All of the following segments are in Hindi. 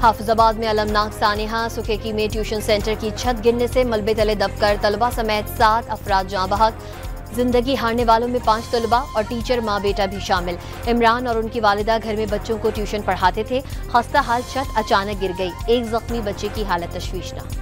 हाफिजाबाद में अलमनाक सानिहा, सुखेकी में ट्यूशन सेंटर की छत गिरने से मलबे तले दबकर तलबा समेत 7 अफराद जाँ बहक। जिंदगी हारने वालों में 5 तलबा और टीचर माँ बेटा भी शामिल। इमरान और उनकी वालिदा घर में बच्चों को ट्यूशन पढ़ाते थे। खस्ता हाल छत अचानक गिर गई। एक जख्मी बच्चे की हालत तशवीशनाक।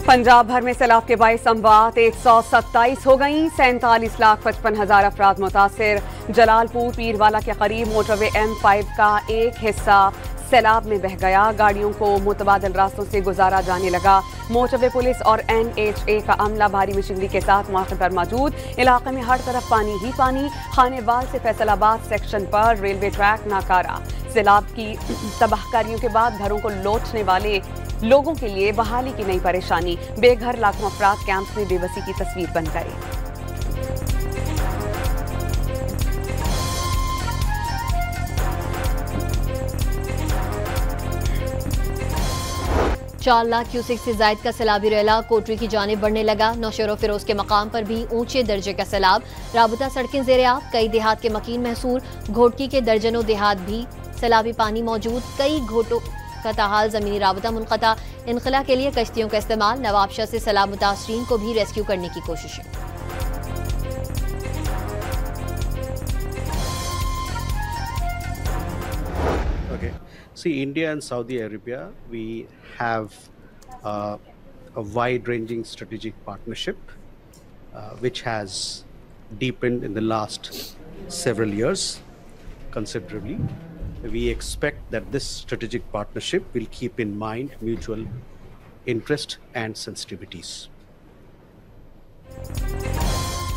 पंजाब भर में सैलाब के बाइस अमवात 127 हो गई। 47,55,000 अफराद मुतासिर। जलालपुर पीरवाला के करीब मोटरवे M5 का एक हिस्सा सैलाब में बह गया। गाड़ियों को मुतबादल रास्तों से गुजारा जाने लगा। मोटरवे पुलिस और NHA का अमला भारी मशीनरी के साथ मौके पर मौजूद। इलाके में हर तरफ पानी ही पानी। खानेवाल से फैसलाबाद सेक्शन पर रेलवे ट्रैक नाकारा। सैलाब की तबाहकारियों के बाद घरों को लौटने वाले लोगों के लिए बहाली की नई परेशानी। बेघर लाखों अफराद कैंप्स में बेबसी की तस्वीर बन गए। चार लाख क्यूसेक से जायद का सैलाबी रेला कोटरी की जानिब बढ़ने लगा। नौशेरो फिरोज के मकाम पर भी ऊंचे दर्जे का सैलाब। राबता सड़कें ज़ेर-ए-आब। कई देहात के मकीन महसूर। घोटकी के दर्जनों देहात भी सैलाबी पानी मौजूद। कई घोटों का ताहाल जमीनी राबता मुनक़ता। इनखला के लिए कश्तियों का इस्तेमाल। नवाबशाह से सैलाब मुतासरीन को भी रेस्क्यू करने की कोशिशें। See, India and Saudi Arabia, we have a wide-ranging strategic partnership, which has deepened in the last several years considerably. We expect that this strategic partnership will keep in mind mutual interest and sensitivities.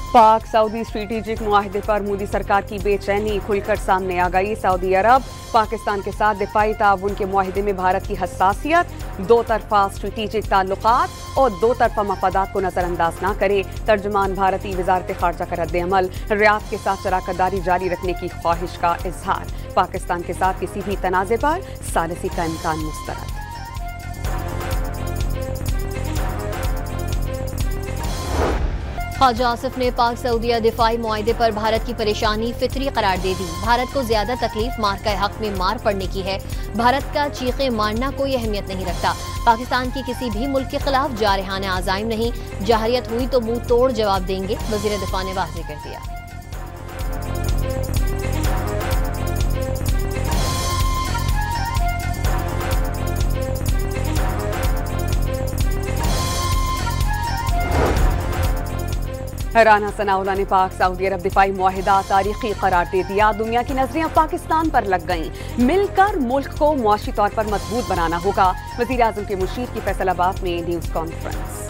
पाक सऊदी स्ट्रेटेजिक मुआहदे पर मोदी सरकार की बेचैनी खुलकर सामने आ गई। सऊदी अरब पाकिस्तान के साथ दिफाई ताउन के मुआहदे में भारत की हसासियत, दो तरफा स्ट्रेटेजिक ताल्लुकात और दो तरफा मफादात को नजरअंदाज न करे। तर्जुमान भारतीय वजारत खारजा का रद्द-ए-अमल। रियाद के साथ शराकतदारी जारी रखने की ख्वाहिश का इजहार। पाकिस्तान के साथ किसी भी तनाज़े पर सालिसी का इम्कान मुस्तरद। ख्वाजा आसिफ ने पाक सऊदीया दिफाई मुआहदे पर भारत की परेशानी फितरी करार दे दी। भारत को ज्यादा तकलीफ मार का हक में मार पड़ने की है। भारत का चीखे मारना कोई अहमियत नहीं रखता। पाकिस्तान की किसी भी मुल्क के खिलाफ जारहाना आज़ाइम नहीं। जहरियत हुई तो मुंह तोड़ जवाब देंगे, वजीर दिफा ने वाज़ेह कर दिया। राना सनाउल्लाह ने पाक सऊदी अरब दिफाई मुआहिदा तारीखी करार दे दिया। दुनिया की नजरें अब पाकिस्तान पर लग गईं। मिलकर मुल्क को मुआशी तौर पर मजबूत बनाना होगा। वजीर आजम के मुशीर की फैसलाबाद में न्यूज कॉन्फ्रेंस।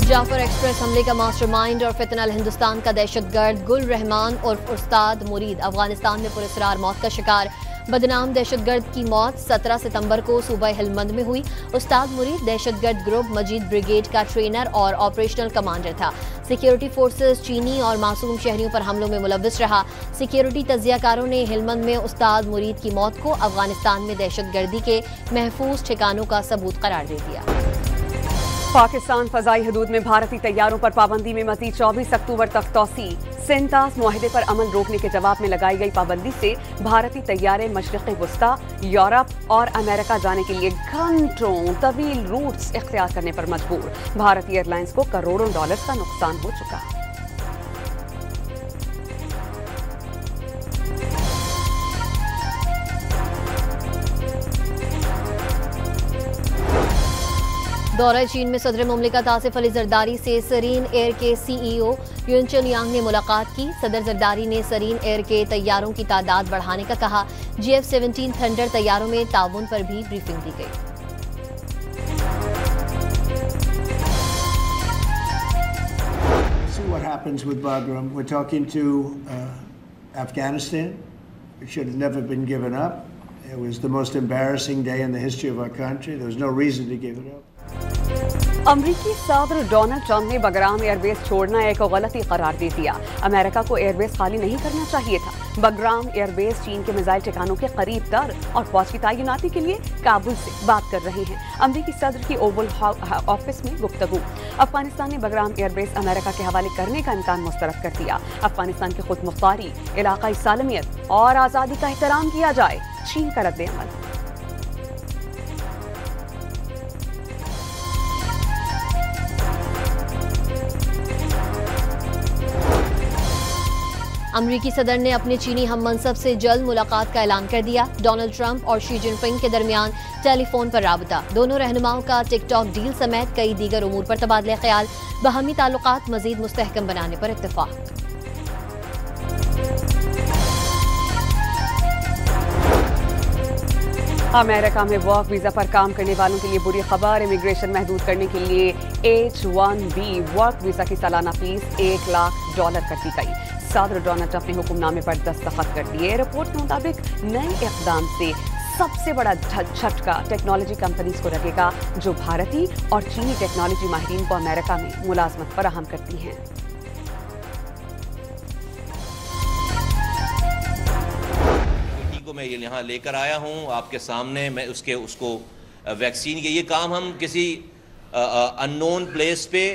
जाफर एक्सप्रेस हमले का मास्टरमाइंड और फितनल हिंदुस्तान का दहशतगर्द गुल रहमान और उस्ताद मुरीद अफगानिस्तान में पुरस्कार मौत का शिकार। बदनाम दहशतगर्द की मौत 17 सितंबर को सूबह हेलमंद में हुई। उस्ताद मुरीद दहशतगर्द ग्रुप मजीद ब्रिगेड का ट्रेनर और ऑपरेशनल कमांडर था। सिक्योरिटी फोर्सेस चीनी और मासूम शहरियों पर हमलों में मुलव्विस रहा। सिक्योरिटी तजियाकारों ने हेलमंद में उस्ताद मुरीद की मौत को अफगानिस्तान में दहशतगर्दी के महफूज ठिकानों का सबूत करार दे दिया। पाकिस्तान फजाई हदूद में भारतीय तैयारों पर पाबंदी में मजीद 24 अक्टूबर तक तौसी। सेंटास मुआहदे पर अमल रोकने के जवाब में लगाई गई पाबंदी से भारतीय तैयारे मशरिक़ वस्ता, यूरोप और अमेरिका जाने के लिए घंटों तवील रूट्स इख्तियार करने पर मजबूर। भारतीय एयरलाइंस को करोड़ों डॉलर का नुकसान हो चुका। दौरा चीन में सदर मुमलिकत आसिफ अली जरदारी से सरीन एयर के CEO युन चन यांग ने मुलाकात की। सदर जरदारी ने सरीन एयर के तैयारों की तादाद बढ़ाने का कहा। GF-17 थंडर तैयारों में ताउन पर भी ब्रीफिंग दी गई। See what happens with Bagram. We're talking to Afghanistan. It should have never been given up. It was the most embarrassing day in the history of our country. There was no reason to give it up. अमरीकी सदर डोनाल्ड ट्रंप ने बगराम एयरबेस छोड़ना एक गलती करार दे दिया। अमेरिका को एयरबेस खाली नहीं करना चाहिए था। बगराम एयरबेस चीन के मिसाइल ठिकानों के करीब तर और फौज की तैनाती के लिए काबुल से बात कर रहे हैं। अमरीकी सदर की ओवल ऑफिस में गुफ्तगू। अफगानिस्तान ने बगराम एयरबेस अमेरिका के हवाले करने का इम्कान मुस्तरद कर दिया। अफगानिस्तान की खुद मुख्तारी, इलाकाई सालमियत और आज़ादी का एहतराम किया जाए, चीन का रद्द-ए-अमल। अमरीकी सदर ने अपने चीनी हम मनसब से जल्द मुलाकात का ऐलान कर दिया। डोनाल्ड ट्रंप और शी जिनपिंग के दरमियान टेलीफोन पर राबता। दोनों रहनुमाओं का टिकटॉक डील समेत कई दीगर उमूर पर तबादला ख्याल। बाहमी ताल्लुकात मजीद मुस्तहकम बनाने पर इत्तेफाक। अमेरिका में वर्क वीजा पर काम करने वालों के लिए बुरी खबर। इमिग्रेशन महदूद करने के लिए H-1B वर्क वीजा की सालाना फीस $1 लाख कर दी गई। सदर डोनाल्ड ट्रंप ने हुक्मनामे पर दस्तखत कर दिए। रिपोर्ट के मुताबिक नए इक़दाम से सबसे बड़ा झटका टेक्नोलॉजी कंपनीज को लगेगा, जो भारतीय और चीनी टेक्नोलॉजी माहिरीन को अमेरिका में मुलाजमत फराहम करती हैं। को मैं यहाँ लेकर आया हूँ आपके सामने। मैं उसको वैक्सीन के ये काम हम किसी अननोन प्लेस पे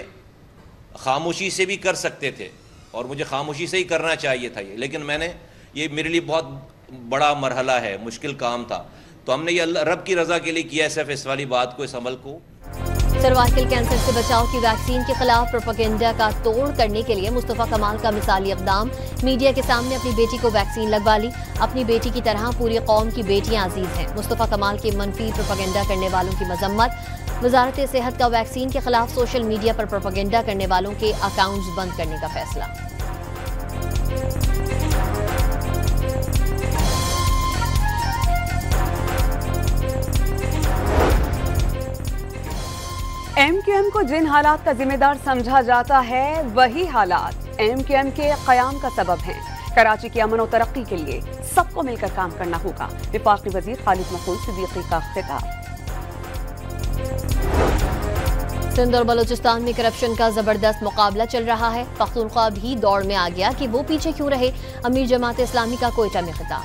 खामोशी से भी कर सकते थे और मुझे खामोशी से ही करना चाहिए था लेकिन ये मेरे लिए बहुत बड़ा मरहला है, मुश्किल काम था, तो हमने ये रब की रज़ा के लिए किया। सिर्फ इस वाली बात को, इस अमल को। सर्वाइकल कैंसर से बचाव की वैक्सीन के खिलाफ प्रोपेगेंडा का तोड़ करने के लिए मुस्तफा कमाल का मिसाली इक़दाम। मीडिया के सामने अपनी बेटी को वैक्सीन लगवा ली। अपनी बेटी की तरह पूरी कौम की बेटियां अजीज हैं। मुस्तफा कमाल के मनफी प्रोपेगेंडा करने वालों की मजम्मत। वजारत सेहत का वैक्सीन के खिलाफ सोशल मीडिया पर प्रोपेगेंडा करने वालों के अकाउंट्स बंद करने का फैसला। MQM को जिन हालात का जिम्मेदार समझा जाता है, वही हालात MQM के क़याम का सबब हैं। कराची की अमन और तरक्की के लिए सबको मिलकर काम करना होगा। वफाकी वजीर खालिद मखबूल सिद्दीकी का खिताब। सिंध और बलूचिस्तान में करप्शन का जबरदस्त मुकाबला चल रहा है। पख्तूनख्वा भी दौड़ में आ गया कि वो पीछे क्यों रहे। अमीर जमात इस्लामी का कोयटा में खिताब।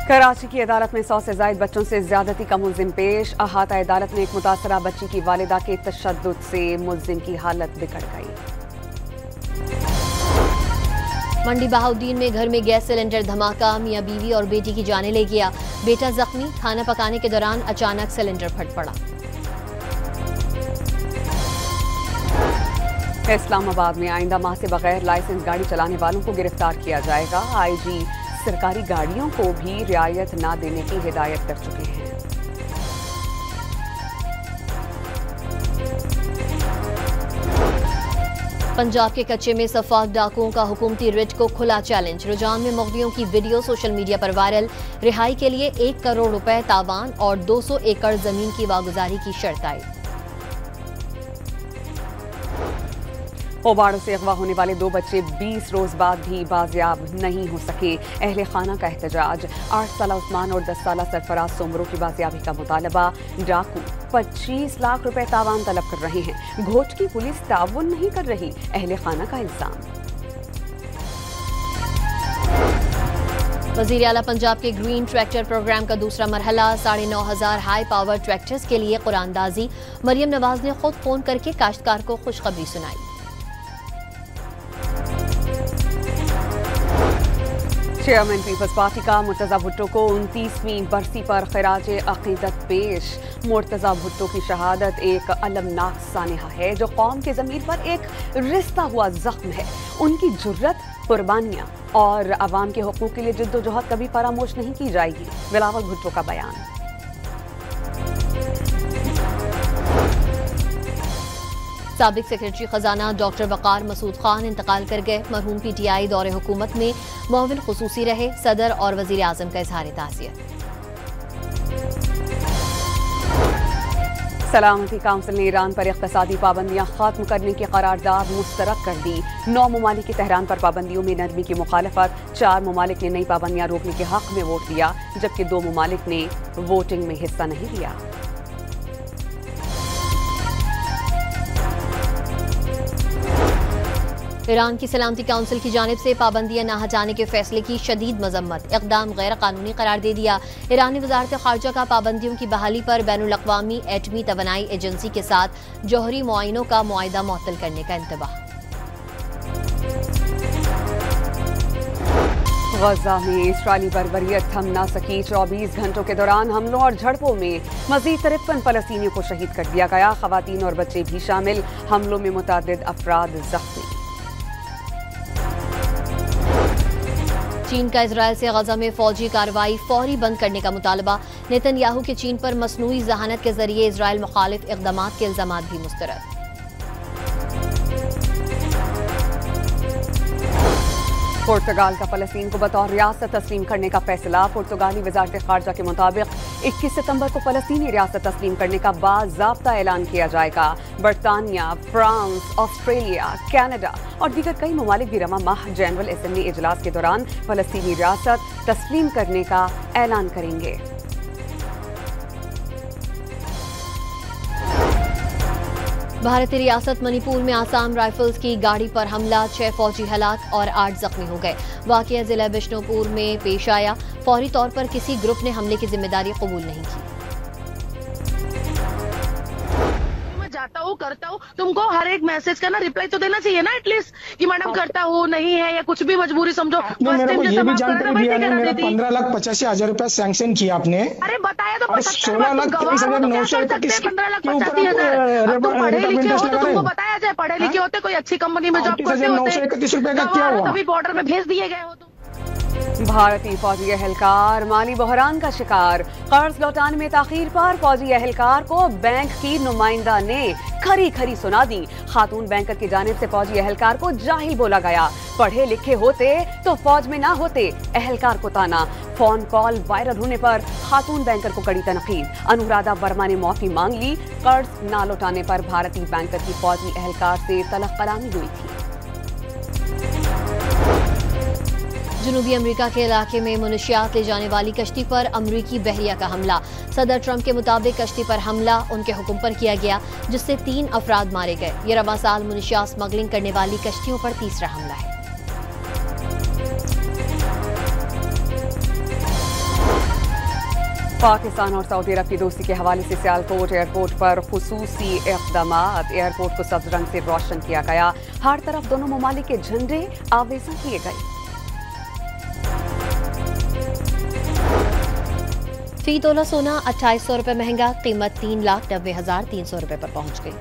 कराची की अदालत में 100 से ज्यादा बच्चों से ज्यादती का मुल्जिम पेश। अहाता अदालत ने एक मुतासरा बच्ची की वालिदा के तशद्दुद से मुल्जिम की हालत बिगड़ गई। मंडी बहाउद्दीन में घर में गैस सिलेंडर धमाका, मियां बीवी और बेटी की जानें ले गया। बेटा जख्मी, खाना पकाने के दौरान अचानक सिलेंडर फट पड़ा। इस्लामाबाद में आइंदा माह से बगैर लाइसेंस गाड़ी चलाने वालों को गिरफ्तार किया जाएगा। IG सरकारी गाड़ियों को भी रियायत ना देने की हिदायत कर चुके हैं। पंजाब के कच्चे में सफाक डाकुओं का हुकूमती रिट को खुला चैलेंज। रुझान में मुग़वियों की वीडियो सोशल मीडिया पर वायरल। रिहाई के लिए 1 करोड़ रुपए तावान और 200 एकड़ जमीन की वागुजारी की शर्त आई। ओबाड़ों से अगवा होने वाले 2 बच्चे 20 रोज बाद भी बाजियाब नहीं हो सके। अहले खाना का एहतजाज। 8 साला उस्मान और 10 साला सरफराज सोमरों की बाजियाबी का मुतालबा। डाकू 25 लाख रुपए तावान तलब कर रहे हैं। घोट की पुलिस ताउन नहीं कर रही, अहले खाना का इल्जाम। वज़ीर आला पंजाब के ग्रीन ट्रैक्टर प्रोग्राम का दूसरा मरहला। 9,500 हाई पावर ट्रैक्टर्स के लिए कुरानदाजी। मरियम नवाज ने खुद फोन करके काश्तकार को खुशखबरी सुनाई। चेयरमैन पीपल्स पार्टी का मुर्तजा भुट्टो को 29वीं बरसी पर खिराजे अकीदत पेश। मुर्तजा भुट्टो की शहादत एक अलमनाक सानिहा है जो कौम के ज़मीर पर एक रिश्ता हुआ जख्म है। उनकी जुर्रत, कुर्बानियां और अवाम के हुकूक के लिए जद्दोजहद कभी फरामोश नहीं की जाएगी। बिलावल भुट्टो का बयान। साबिक सेक्रेटरी खजाना डॉक्टर वकार मसूद खान इंतकाल कर गए। मरहूम PTI दौरे हुकूमत में मुआविन खुसूसी रहे। सदर और वजीर आजम का इजहार ताज़ियत। सलामती काउंसिल ने ईरान पर इक़्तिसादी पाबंदियां खत्म करने की करारदाद मुस्तरद कर दी। 9 ममालिक की तेहरान पर पाबंदियों में नरमी की मुखालफत, 4 ममालिक ने नई पाबंदियां रोकने के हक में वोट दिया, जबकि 2 ममालिक ने वोटिंग में हिस्सा नहीं लिया। ईरान की सलामती काउंसिल की जानिब से पाबंदियां न हटाने के फैसले की शदीद मजम्मत, इक़दाम गैर कानूनी करार दे दिया। ईरानी वज़ारत ख़ारजा का पाबंदियों की बहाली पर बैनुल अक़वामी एटमी तवानाई एजेंसी के साथ जौहरी मुआइनों का मुआहिदा मुअत्तल करने का इंतबाह। गजा में इस्राईली बर्बरियत थम ना सकी। 24 घंटों के दौरान हमलों और झड़पों में मजीद 53 फलस्तीनियों को शहीद कर दिया गया। खवातीन और बच्चे भी शामिल। हमलों में मुतअद्दिद अफराद जख्मी। चीन का इजराइल से गजा में फौजी कार्रवाई फौरी बंद करने का मुतालबा। नेतन्याहू के चीन पर मसनूई जहानत के जरिए इजराइल मुखालिफ इक़दामात के इल्जामात भी मुस्तरद। पुर्तगाल का फलस्तीन को बतौर रियासत तस्लीम करने का फैसला। पुर्तगाली वज़ारत ख़ारजा के मुताबिक 21 सितंबर को फलस्तीनी रियासत तस्लीम करने का बाज़ाब्ता ऐलान किया जाएगा। बरतानिया, फ्रांस, ऑस्ट्रेलिया, कनाडा और दीगर कई ममालिक भी रवा माह जनरल असेंबली इजलास के दौरान फलस्तीनी रियासत तस्लीम करने का ऐलान करेंगे। भारतीय रियासत मणिपुर में आसाम राइफल्स की गाड़ी पर हमला, 6 फौजी हलाक और 8 जख्मी हो गए। वाकया जिला बिष्णुपुर में पेश आया। फौरी तौर पर किसी ग्रुप ने हमले की जिम्मेदारी कबूल नहीं की। जाता हूँ, करता हूँ, तुमको हर एक मैसेज का ना रिप्लाई तो देना चाहिए ना एटलीस्ट कि मैडम करता हूँ, नहीं है या कुछ भी मजबूरी समझो। मेरे को ये भी जानकारी दिया है, मेरा 15,85,000 रुपया सैंक्शन किया आपने। अरे बताया तो 16,23,931 पढ़े लिखे हो तो तुमको बताया जाए, पढ़े लिखे होते कोई अच्छी कंपनी में जॉब करते होते, 931 रुपए का क्या हुआ? तभी बॉर्डर में भेज दिए गए हो तुम। भारतीय फौजी एहलकार माली बहरान का शिकार। कर्ज लौटाने में ताखीर पर फौजी एहलकार को बैंक की नुमाइंदा ने खरी खरी सुना दी। खातून बैंकर की जानिब से फौजी एहलकार को जाहिल बोला गया। पढ़े लिखे होते तो फौज में ना होते, एहलकार को ताना। फोन कॉल वायरल होने पर खातून बैंकर को कड़ी तनकीद। अनुराधा वर्मा ने माफी मांग ली। कर्ज ना लौटाने पर भारतीय बैंकर की फौजी एहलकार से तलब कलामी हुई थी। जनूबी अमेरिका के इलाके में मुनशियात ले जाने वाली कश्ती पर अमरीकी बहरिया का हमला। सदर ट्रंप के मुताबिक कश्ती पर हमला उनके हुक्म पर किया गया, जिससे 3 अफराद मारे गए। ये रवा साल मुनशियात स्मगलिंग करने वाली कश्तियों पर तीसरा हमला है। पाकिस्तान और सऊदी अरब की दोस्ती के हवाले से सियालकोट एयरपोर्ट पर खुसूसी इक़दामात। एयरपोर्ट को सब्ज रंग से रोशन किया गया। हर तरफ दोनों ममालिक के झंडे आवेज़न किए गए। फी तोला सोना 2800 रुपए महंगा, कीमत 3,90,300 रुपए पर पहुंच गई।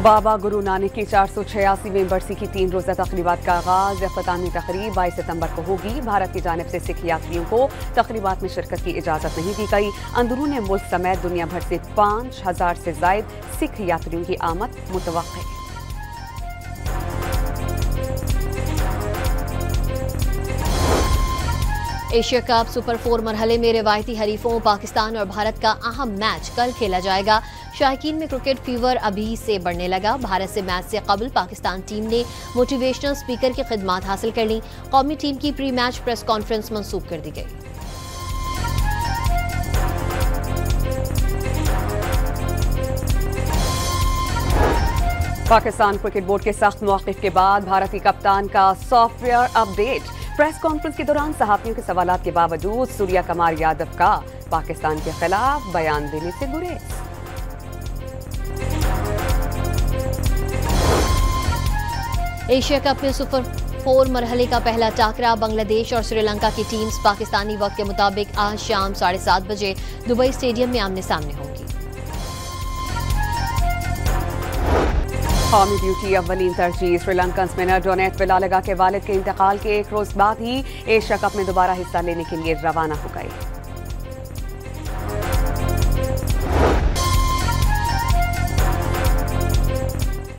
बाबा गुरु नानक की 486वीं बरसी की 3 रोजा तकरीबात का आगाज। इख्तितामी तकरीब 22 सितंबर को होगी। भारत की जानिब से सिख यात्रियों को तकरीबात में शिरकत की इजाजत नहीं दी गई। अंदरूनी मुल्क समेत दुनिया भर से 5,000 से जायद सिख यात्रियों की आमद मुतवक्किल है। एशिया कप सुपर 4 मरहले में रिवायती हरीफों पाकिस्तान और भारत का अहम मैच कल खेला जाएगा। शायकीन में क्रिकेट फीवर अभी से बढ़ने लगा। भारत से मैच से कबल पाकिस्तान टीम ने मोटिवेशनल स्पीकर की खिदमात हासिल कर ली। कौमी टीम की प्री मैच प्रेस कॉन्फ्रेंस मंसूब कर दी गई। पाकिस्तान क्रिकेट बोर्ड के सख्त मौक़िफ़ के बाद भारतीय कप्तान का सॉफ्टवेयर अपडेट। प्रेस कॉन्फ्रेंस के दौरान सहाफ़ियों के सवालात के बावजूद सूर्या कुमार यादव का पाकिस्तान के खिलाफ बयान देने से गुरेज। एशिया कप में सुपर 4 मरहले का पहला टाकरा बांग्लादेश और श्रीलंका की टीम्स पाकिस्तानी वक्त के मुताबिक आज शाम 7:30 बजे दुबई स्टेडियम में आमने सामने होंगी। कौमी ड्यूटी अव्वलीन तरजीह। श्रीलंकन स्पिनर डोनेट विलालगा के वालिद के इंतकाल के 1 रोज बाद ही एशिया कप में दोबारा हिस्सा लेने के लिए रवाना हो गए।